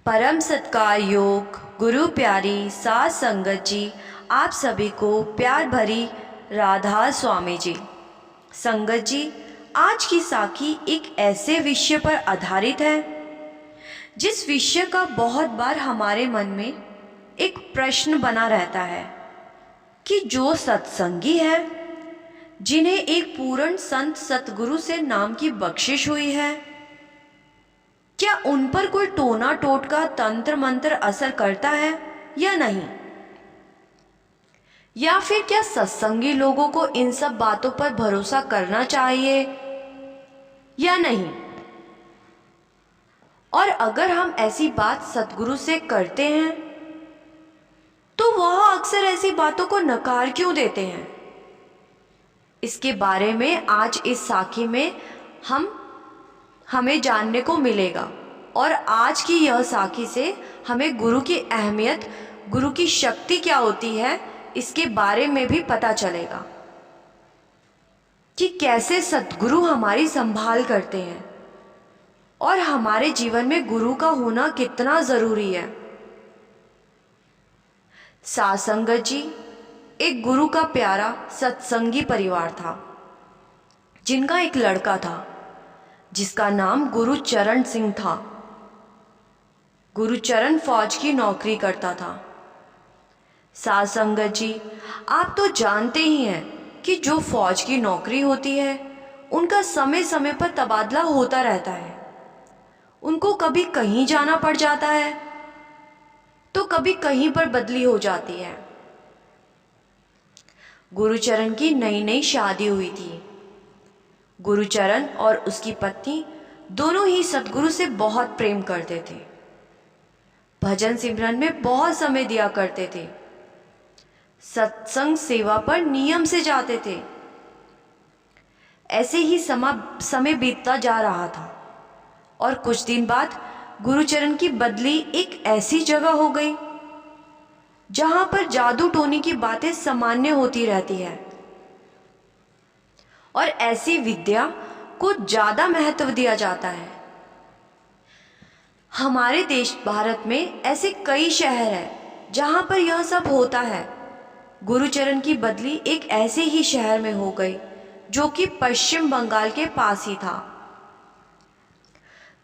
परम सत्कार योग गुरु प्यारी सात संगत जी, आप सभी को प्यार भरी राधा स्वामी जी। संगत जी, आज की साखी एक ऐसे विषय पर आधारित है जिस विषय का बहुत बार हमारे मन में एक प्रश्न बना रहता है कि जो सत्संगी है, जिन्हें एक पूर्ण संत सतगुरु से नाम की बख्शिश हुई है, क्या उन पर कोई टोना टोटका तंत्र मंत्र असर करता है या नहीं? या फिर क्या सत्संगी लोगों को इन सब बातों पर भरोसा करना चाहिए या नहीं? और अगर हम ऐसी बात सतगुरु से करते हैं तो वह अक्सर ऐसी बातों को नकार क्यों देते हैं? इसके बारे में आज इस साखी में हमें जानने को मिलेगा। और आज की यह साखी से हमें गुरु की अहमियत, गुरु की शक्ति क्या होती है, इसके बारे में भी पता चलेगा कि कैसे सतगुरु हमारी संभाल करते हैं और हमारे जीवन में गुरु का होना कितना जरूरी है। सात संगत जी, एक गुरु का प्यारा सत्संगी परिवार था जिनका एक लड़का था जिसका नाम गुरुचरण सिंह था। गुरुचरण फौज की नौकरी करता था। सात संगत जी, आप तो जानते ही हैं कि जो फौज की नौकरी होती है उनका समय समय पर तबादला होता रहता है। उनको कभी कहीं जाना पड़ जाता है तो कभी कहीं पर बदली हो जाती है। गुरुचरण की नई नई शादी हुई थी। गुरुचरण और उसकी पत्नी दोनों ही सतगुरु से बहुत प्रेम करते थे। भजन सिमरन में बहुत समय दिया करते थे। सत्संग सेवा पर नियम से जाते थे। ऐसे ही समय बीतता जा रहा था और कुछ दिन बाद गुरुचरण की बदली एक ऐसी जगह हो गई जहां पर जादू टोनी की बातें सामान्य होती रहती है और ऐसी विद्या को ज्यादा महत्व दिया जाता है। हमारे देश भारत में ऐसे कई शहर हैं जहां पर यह सब होता है। गुरुचरण की बदली एक ऐसे ही शहर में हो गई जो कि पश्चिम बंगाल के पास ही था।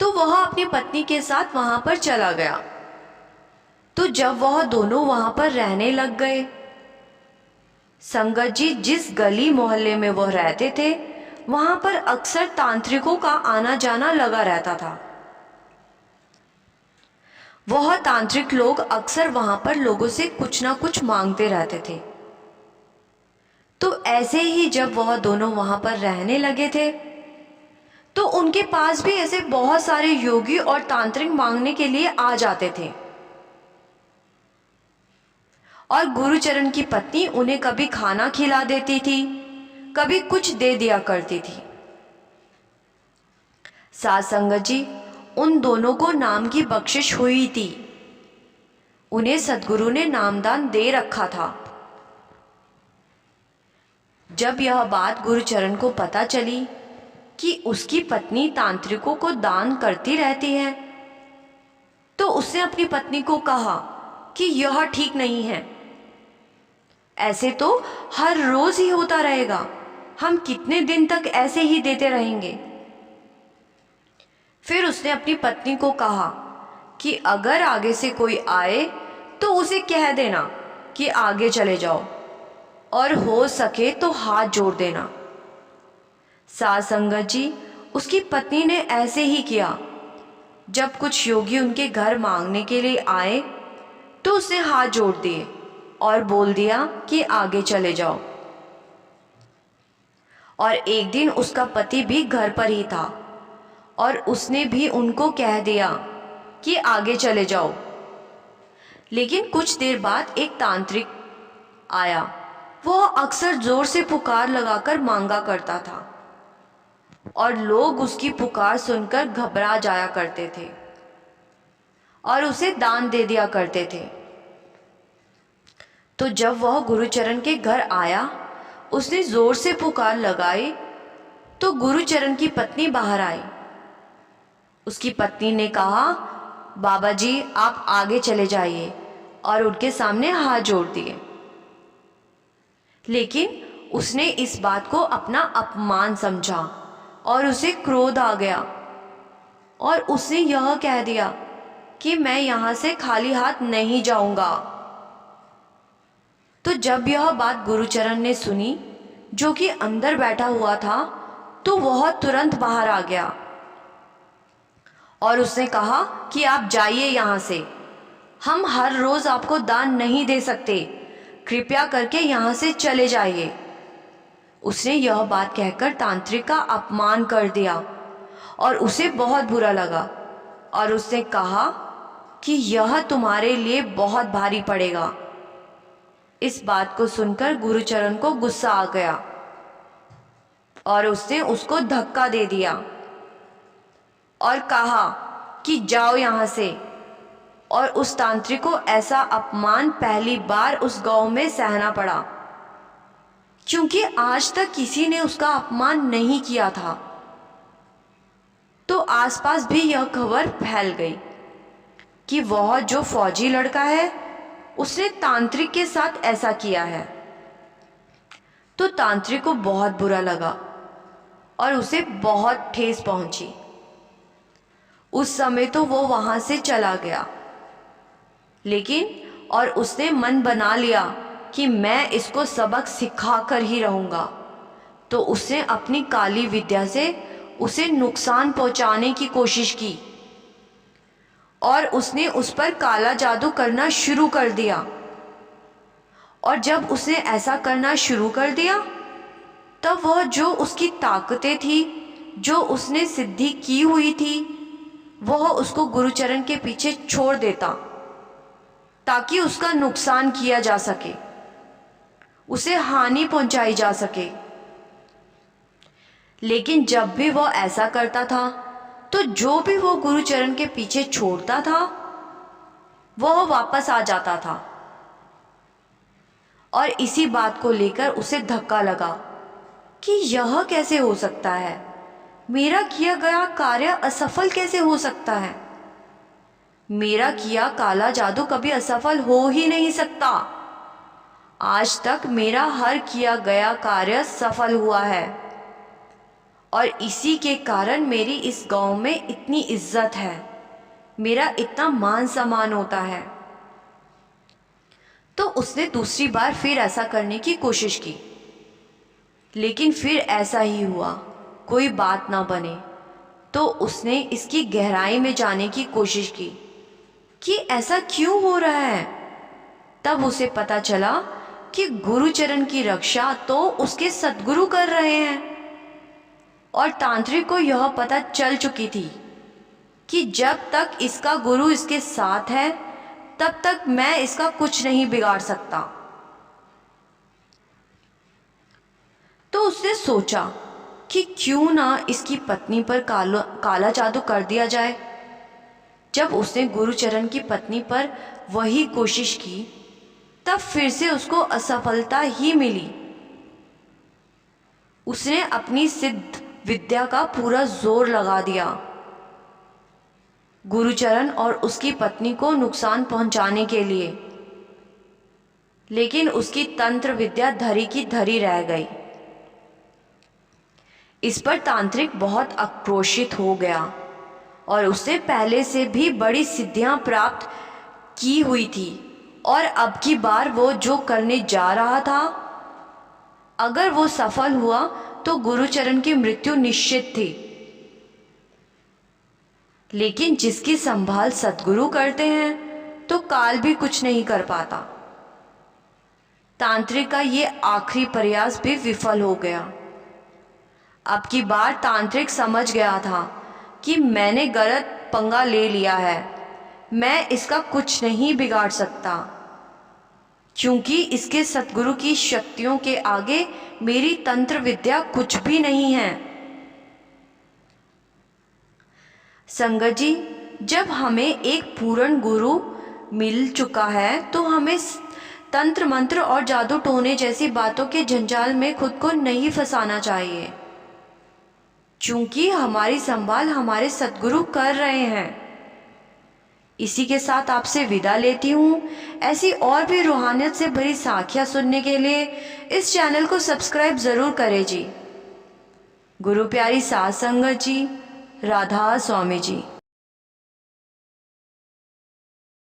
तो वह अपनी पत्नी के साथ वहां पर चला गया। तो जब वह दोनों वहां पर रहने लग गए, संगत जी, जिस गली मोहल्ले में वह रहते थे वहां पर अक्सर तांत्रिकों का आना जाना लगा रहता था। वह तांत्रिक लोग अक्सर वहां पर लोगों से कुछ ना कुछ मांगते रहते थे। तो ऐसे ही जब वह दोनों वहां पर रहने लगे थे तो उनके पास भी ऐसे बहुत सारे योगी और तांत्रिक मांगने के लिए आ जाते थे और गुरुचरण की पत्नी उन्हें कभी खाना खिला देती थी, कभी कुछ दे दिया करती थी। सात संगत जी, उन दोनों को नाम की बख्शिश हुई थी। उन्हें सद्गुरु ने नामदान दे रखा था। जब यह बात गुरुचरण को पता चली कि उसकी पत्नी तांत्रिकों को दान करती रहती है तो उसने अपनी पत्नी को कहा कि यह ठीक नहीं है। ऐसे तो हर रोज ही होता रहेगा। हम कितने दिन तक ऐसे ही देते रहेंगे? फिर उसने अपनी पत्नी को कहा कि अगर आगे से कोई आए तो उसे कह देना कि आगे चले जाओ और हो सके तो हाथ जोड़ देना। सात संगत जी, उसकी पत्नी ने ऐसे ही किया। जब कुछ योगी उनके घर मांगने के लिए आए तो उसने हाथ जोड़ दिए और बोल दिया कि आगे चले जाओ। और एक दिन उसका पति भी घर पर ही था और उसने भी उनको कह दिया कि आगे चले जाओ। लेकिन कुछ देर बाद एक तांत्रिक आया। वह अक्सर जोर से पुकार लगाकर मांगा करता था और लोग उसकी पुकार सुनकर घबरा जाया करते थे और उसे दान दे दिया करते थे। तो जब वह गुरुचरण के घर आया, उसने जोर से पुकार लगाई तो गुरुचरण की पत्नी बाहर आई। उसकी पत्नी ने कहा बाबा जी आप आगे चले जाइए, और उनके सामने हाथ जोड़ दिए। लेकिन उसने इस बात को अपना अपमान समझा और उसे क्रोध आ गया, और उसने यह कह दिया कि मैं यहाँ से खाली हाथ नहीं जाऊंगा। तो जब यह बात गुरुचरण ने सुनी, जो कि अंदर बैठा हुआ था, तो वह तुरंत बाहर आ गया और उसने कहा कि आप जाइए यहाँ से, हम हर रोज़ आपको दान नहीं दे सकते, कृपया करके यहाँ से चले जाइए। उसने यह बात कहकर तांत्रिक का अपमान कर दिया और उसे बहुत बुरा लगा, और उसने कहा कि यह तुम्हारे लिए बहुत भारी पड़ेगा। इस बात को सुनकर गुरुचरण को गुस्सा आ गया और उसने उसको धक्का दे दिया और कहा कि जाओ यहाँ से। और उस तांत्रिक को ऐसा अपमान पहली बार उस गांव में सहना पड़ा, क्योंकि आज तक किसी ने उसका अपमान नहीं किया था। तो आसपास भी यह खबर फैल गई कि वह जो फौजी लड़का है उसने तांत्रिक के साथ ऐसा किया है। तो तांत्रिक को बहुत बुरा लगा और उसे बहुत ठेस पहुंची। उस समय तो वो वहां से चला गया, लेकिन और उसने मन बना लिया कि मैं इसको सबक सिखा कर ही रहूँगा। तो उसने अपनी काली विद्या से उसे नुकसान पहुंचाने की कोशिश की और उसने उस पर काला जादू करना शुरू कर दिया। और जब उसने ऐसा करना शुरू कर दिया, तब वह जो उसकी ताकतें थी, जो उसने सिद्धि की हुई थी, वह उसको गुरुचरण के पीछे छोड़ देता ताकि उसका नुकसान किया जा सके, उसे हानि पहुंचाई जा सके। लेकिन जब भी वह ऐसा करता था, तो जो भी वो गुरुचरण के पीछे छोड़ता था, वह वापस आ जाता था। और इसी बात को लेकर उसे धक्का लगा कि यह कैसे हो सकता है, मेरा किया गया कार्य असफल कैसे हो सकता है। मेरा किया काला जादू कभी असफल हो ही नहीं सकता। आज तक मेरा हर किया गया कार्य सफल हुआ है, और इसी के कारण मेरी इस गांव में इतनी इज्जत है, मेरा इतना मान सम्मान होता है। तो उसने दूसरी बार फिर ऐसा करने की कोशिश की, लेकिन फिर ऐसा ही हुआ, कोई बात ना बने। तो उसने इसकी गहराई में जाने की कोशिश की कि ऐसा क्यों हो रहा है। तब उसे पता चला कि गुरुचरण की रक्षा तो उसके सद्गुरु कर रहे हैं, और तांत्रिक को यह पता चल चुकी थी कि जब तक इसका गुरु इसके साथ है, तब तक मैं इसका कुछ नहीं बिगाड़ सकता। तो उसने सोचा कि क्यों ना इसकी पत्नी पर काला जादू कर दिया जाए। जब उसने गुरुचरण की पत्नी पर वही कोशिश की, तब फिर से उसको असफलता ही मिली। उसने अपनी सिद्ध विद्या का पूरा जोर लगा दिया गुरुचरण और उसकी पत्नी को नुकसान पहुंचाने के लिए, लेकिन उसकी तंत्र विद्या धरी की धरी रह गई। इस पर तांत्रिक बहुत आक्रोशित हो गया, और उसने पहले से भी बड़ी सिद्धियां प्राप्त की हुई थी, और अब की बार वो जो करने जा रहा था, अगर वो सफल हुआ तो गुरुचरण की मृत्यु निश्चित थी। लेकिन जिसकी संभाल सद्गुरु करते हैं, तो काल भी कुछ नहीं कर पाता। तांत्रिक का ये आखिरी प्रयास भी विफल हो गया। अब की बार तांत्रिक समझ गया था कि मैंने गलत पंगा ले लिया है, मैं इसका कुछ नहीं बिगाड़ सकता, क्योंकि इसके सद्गुरु की शक्तियों के आगे मेरी तंत्र विद्या कुछ भी नहीं है। संगत जी, जब हमें एक पूर्ण गुरु मिल चुका है, तो हमें तंत्र मंत्र और जादू टोने जैसी बातों के जंजाल में खुद को नहीं फंसाना चाहिए, क्योंकि हमारी संभाल हमारे सद्गुरु कर रहे हैं। इसी के साथ आपसे विदा लेती हूँ। ऐसी और भी रूहानियत से भरी साखियाँ सुनने के लिए इस चैनल को सब्सक्राइब ज़रूर करें जी। गुरु प्यारी साध संगत जी, राधा स्वामी जी।